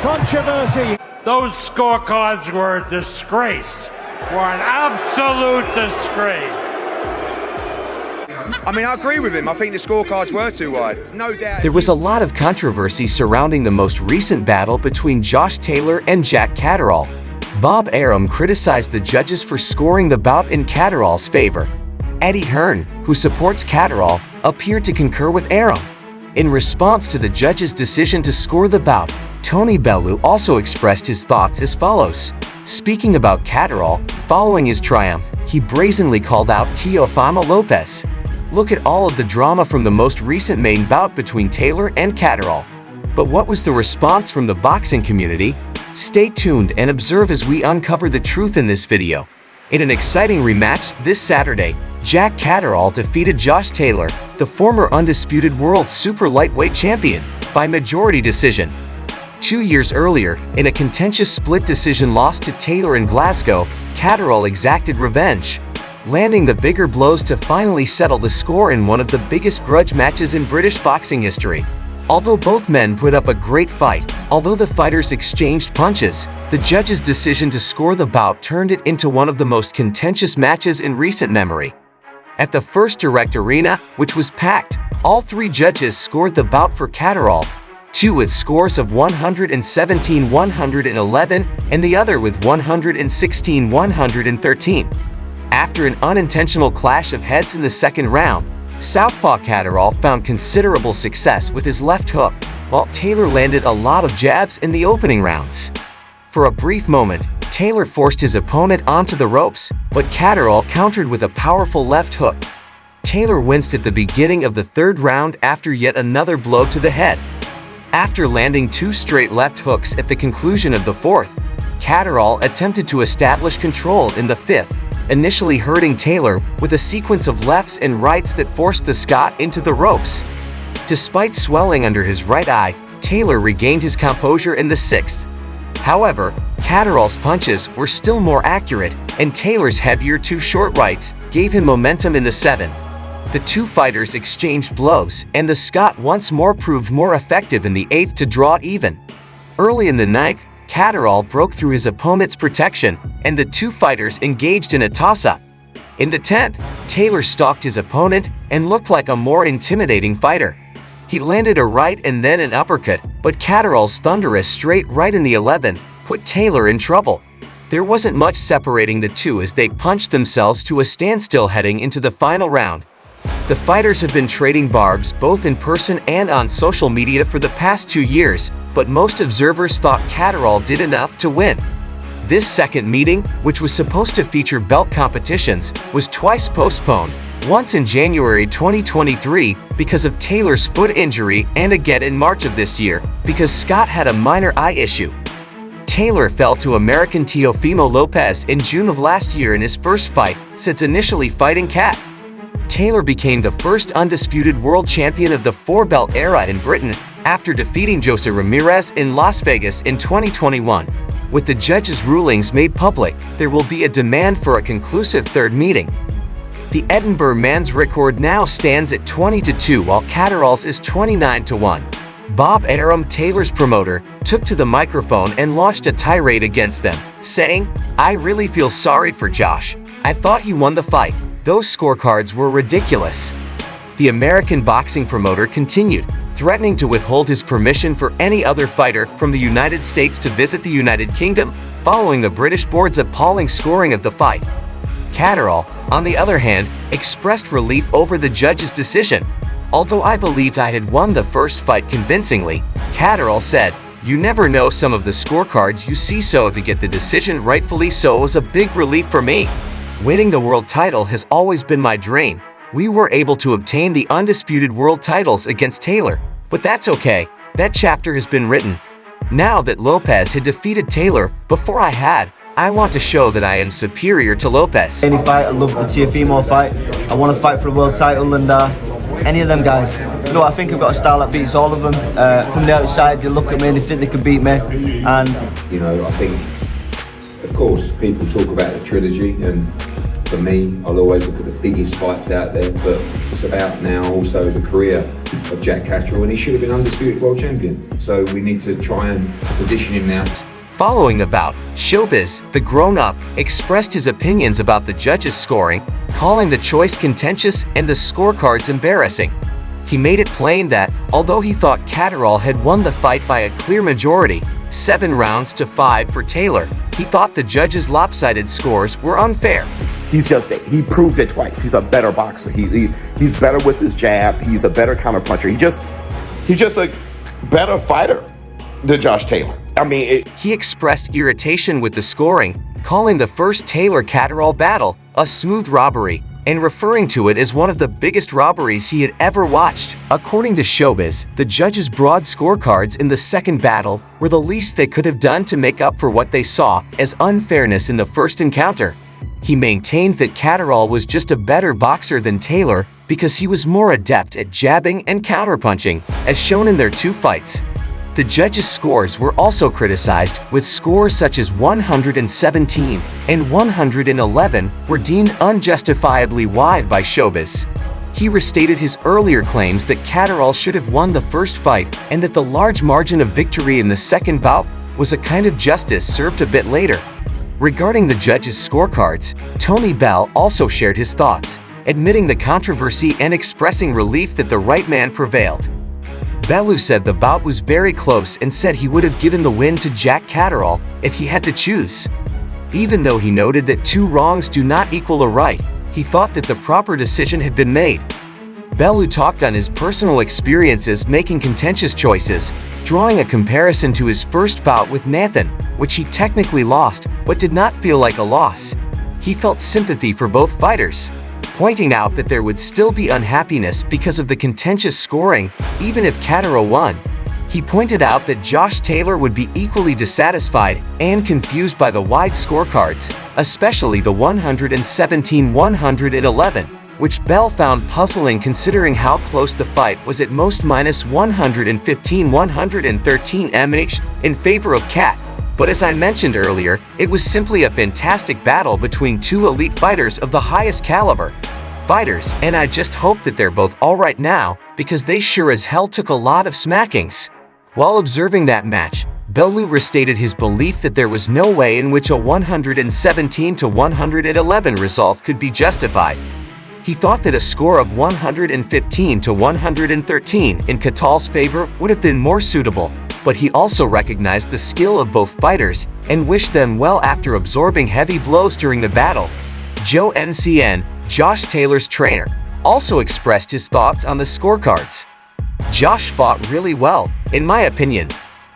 Controversy. Those scorecards were a disgrace. Were an absolute disgrace. I mean, I agree with him. I think the scorecards were too wide, no doubt. There was a lot of controversy surrounding the most recent battle between Josh Taylor and Jack Caterall. Bob Arum criticized the judges for scoring the bout in Caterall's favor. Eddie Hearn, who supports Caterall, appeared to concur with Arum. In response to the judges' decision to score the bout, Tony Bellew also expressed his thoughts as follows. Speaking about Caterall, following his triumph, he brazenly called out Teofimo Lopez. Look at all of the drama from the most recent main bout between Taylor and Caterall. But what was the response from the boxing community? Stay tuned and observe as we uncover the truth in this video. In an exciting rematch this Saturday, Jack Caterall defeated Josh Taylor, the former undisputed world super lightweight champion, by majority decision. 2 years earlier, in a contentious split decision loss to Taylor in Glasgow, Caterall exacted revenge, landing the bigger blows to finally settle the score in one of the biggest grudge matches in British boxing history. Although both men put up a great fight, although the fighters exchanged punches, the judges' decision to score the bout turned it into one of the most contentious matches in recent memory. At the first direct arena, which was packed, all three judges scored the bout for Caterall, two with scores of 117-111 and the other with 116-113. After an unintentional clash of heads in the second round, Southpaw Caterall found considerable success with his left hook, while Taylor landed a lot of jabs in the opening rounds. For a brief moment, Taylor forced his opponent onto the ropes, but Caterall countered with a powerful left hook. Taylor winced at the beginning of the third round after yet another blow to the head. After landing two straight left hooks at the conclusion of the fourth, Caterall attempted to establish control in the fifth, initially hurting Taylor with a sequence of lefts and rights that forced the Scot into the ropes. Despite swelling under his right eye, Taylor regained his composure in the sixth. However, Caterall's punches were still more accurate, and Taylor's heavier two short rights gave him momentum in the seventh. The two fighters exchanged blows, and the Scot once more proved more effective in the eighth to draw it even. Early in the ninth, Caterall broke through his opponent's protection, and the two fighters engaged in a toss-up. In the 10th, Taylor stalked his opponent and looked like a more intimidating fighter. He landed a right and then an uppercut, but Caterall's thunderous straight right in the 11th put Taylor in trouble. There wasn't much separating the two as they punched themselves to a standstill heading into the final round. The fighters have been trading barbs both in person and on social media for the past 2 years, but most observers thought Caterall did enough to win. This second meeting, which was supposed to feature belt competitions, was twice postponed, once in January 2023 because of Taylor's foot injury and again in March of this year because Scott had a minor eye issue. Taylor fell to American Teofimo Lopez in June of last year in his first fight since initially fighting Cat. Taylor became the first undisputed world champion of the four-belt era in Britain after defeating Jose Ramirez in Las Vegas in 2021. With the judges' rulings made public, there will be a demand for a conclusive third meeting. The Edinburgh man's record now stands at 20-2 while Caterall's is 29-1. Bob Arum, Taylor's promoter, took to the microphone and launched a tirade against them, saying, "I really feel sorry for Josh. I thought he won the fight. Those scorecards were ridiculous." The American boxing promoter continued, threatening to withhold his permission for any other fighter from the United States to visit the United Kingdom following the British board's appalling scoring of the fight. Caterall, on the other hand, expressed relief over the judge's decision. "Although I believed I had won the first fight convincingly," Caterall said, "you never know some of the scorecards you see, so to get the decision rightfully so was a big relief for me. Winning the world title has always been my dream. We were able to obtain the undisputed world titles against Taylor, but that's okay. That chapter has been written. Now that Lopez had defeated Taylor before I want to show that I am superior to Lopez." Any fight, I love the Teofimo fight. I want to fight for a world title, and any of them guys. You know, I think I've got a style that beats all of them. From the outside, they look at me and they think they can beat me. And you know, I think, of course, people talk about the trilogy, and for me, I'll always look at the biggest fights out there, but it's about now also the career of Jack Caterall, and he should have been undisputed world champion. So we need to try and position him now. Following the bout, Showbiz, the grown-up, expressed his opinions about the judges' scoring, calling the choice contentious and the scorecards embarrassing. He made it plain that, although he thought Caterall had won the fight by a clear majority, 7 rounds to 5 for Taylor, he thought the judges' lopsided scores were unfair. He proved it twice. He's a better boxer. He's better with his jab. He's a better counterpuncher. He's just a better fighter than Josh Taylor. I mean, He expressed irritation with the scoring, calling the first Taylor-Caterall battle a smooth robbery, and referring to it as one of the biggest robberies he had ever watched. According to Showbiz, the judges' broad scorecards in the second battle were the least they could have done to make up for what they saw as unfairness in the first encounter. He maintained that Caterall was just a better boxer than Taylor because he was more adept at jabbing and counterpunching, as shown in their 2 fights. The judges' scores were also criticized, with scores such as 117 and 111 were deemed unjustifiably wide by Showbiz. He restated his earlier claims that Caterall should have won the first fight and that the large margin of victory in the second bout was a kind of justice served a bit later. Regarding the judges' scorecards, Tony Bell also shared his thoughts, admitting the controversy and expressing relief that the right man prevailed. Bellew said the bout was very close and said he would have given the win to Jack Caterall if he had to choose. Even though he noted that 2 wrongs do not equal a right, he thought that the proper decision had been made. Bellew talked on his personal experiences making contentious choices, drawing a comparison to his first bout with Nathan, which he technically lost but did not feel like a loss. He felt sympathy for both fighters, pointing out that there would still be unhappiness because of the contentious scoring, even if Caterall won. He pointed out that Josh Taylor would be equally dissatisfied and confused by the wide scorecards, especially the 117-111, which Bell found puzzling considering how close the fight was at most -115-113 mh in favor of Cat. But as I mentioned earlier, it was simply a fantastic battle between 2 elite fighters of the highest caliber. Fighters, and I just hope that they're both alright now, because they sure as hell took a lot of smackings. While observing that match, Bellew restated his belief that there was no way in which a 117-111 result could be justified. He thought that a score of 115-113 in Caterall's favor would have been more suitable, but he also recognized the skill of both fighters and wished them well after absorbing heavy blows during the battle. Joe NCN, Josh Taylor's trainer, also expressed his thoughts on the scorecards. Josh fought really well, in my opinion.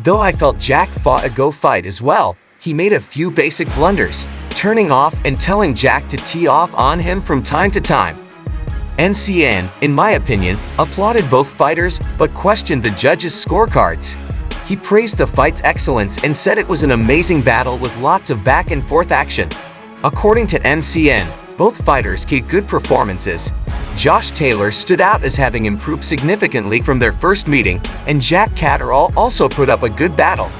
Though I felt Jack fought a go fight as well, he made a few basic blunders, turning off and telling Jack to tee off on him from time to time. NCN, in my opinion, applauded both fighters but questioned the judges' scorecards. He praised the fight's excellence and said it was an amazing battle with lots of back-and-forth action. According to NCN, both fighters gave good performances. Josh Taylor stood out as having improved significantly from their first meeting, and Jack Caterall also put up a good battle.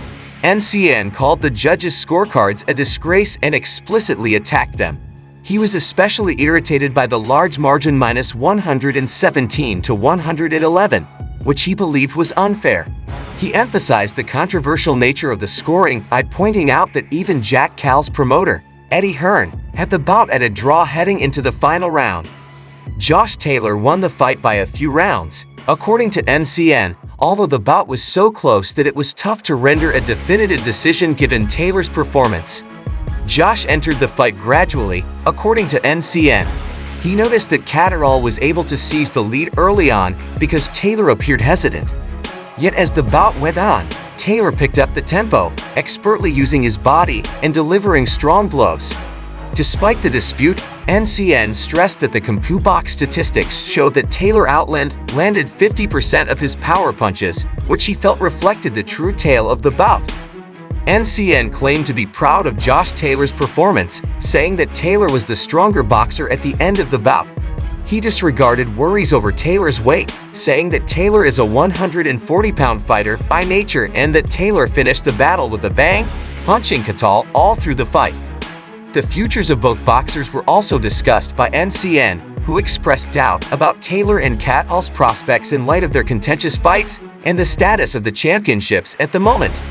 NCN called the judges' scorecards a disgrace and explicitly attacked them. He was especially irritated by the large margin -117-111, which he believed was unfair. He emphasized the controversial nature of the scoring by pointing out that even Jack Cal's promoter, Eddie Hearn, had the bout at a draw heading into the final round. Josh Taylor won the fight by a few rounds, according to NCN, although the bout was so close that it was tough to render a definitive decision given Taylor's performance. Josh entered the fight gradually, according to NCN. He noticed that Caterall was able to seize the lead early on because Taylor appeared hesitant. Yet as the bout went on, Taylor picked up the tempo, expertly using his body and delivering strong blows. Despite the dispute, NCN stressed that the CompuBox statistics showed that Taylor landed 50% of his power punches, which he felt reflected the true tale of the bout. NCN claimed to be proud of Josh Taylor's performance, saying that Taylor was the stronger boxer at the end of the bout. He disregarded worries over Taylor's weight, saying that Taylor is a 140-pound fighter by nature and that Taylor finished the battle with a bang, punching Caterall all through the fight. The futures of both boxers were also discussed by NCN, who expressed doubt about Taylor and Caterall's prospects in light of their contentious fights and the status of the championships at the moment.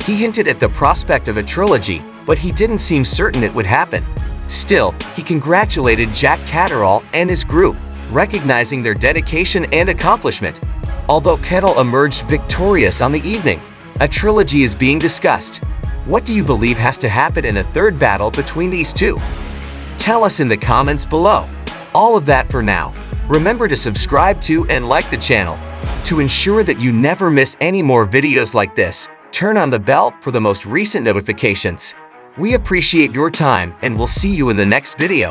He hinted at the prospect of a trilogy, but he didn't seem certain it would happen. Still, he congratulated Jack Caterall and his group, recognizing their dedication and accomplishment. Although Caterall emerged victorious on the evening, a trilogy is being discussed. What do you believe has to happen in a third battle between these two? Tell us in the comments below. All of that for now. Remember to subscribe to and like the channel. To ensure that you never miss any more videos like this, turn on the bell for the most recent notifications. We appreciate your time and we'll see you in the next video.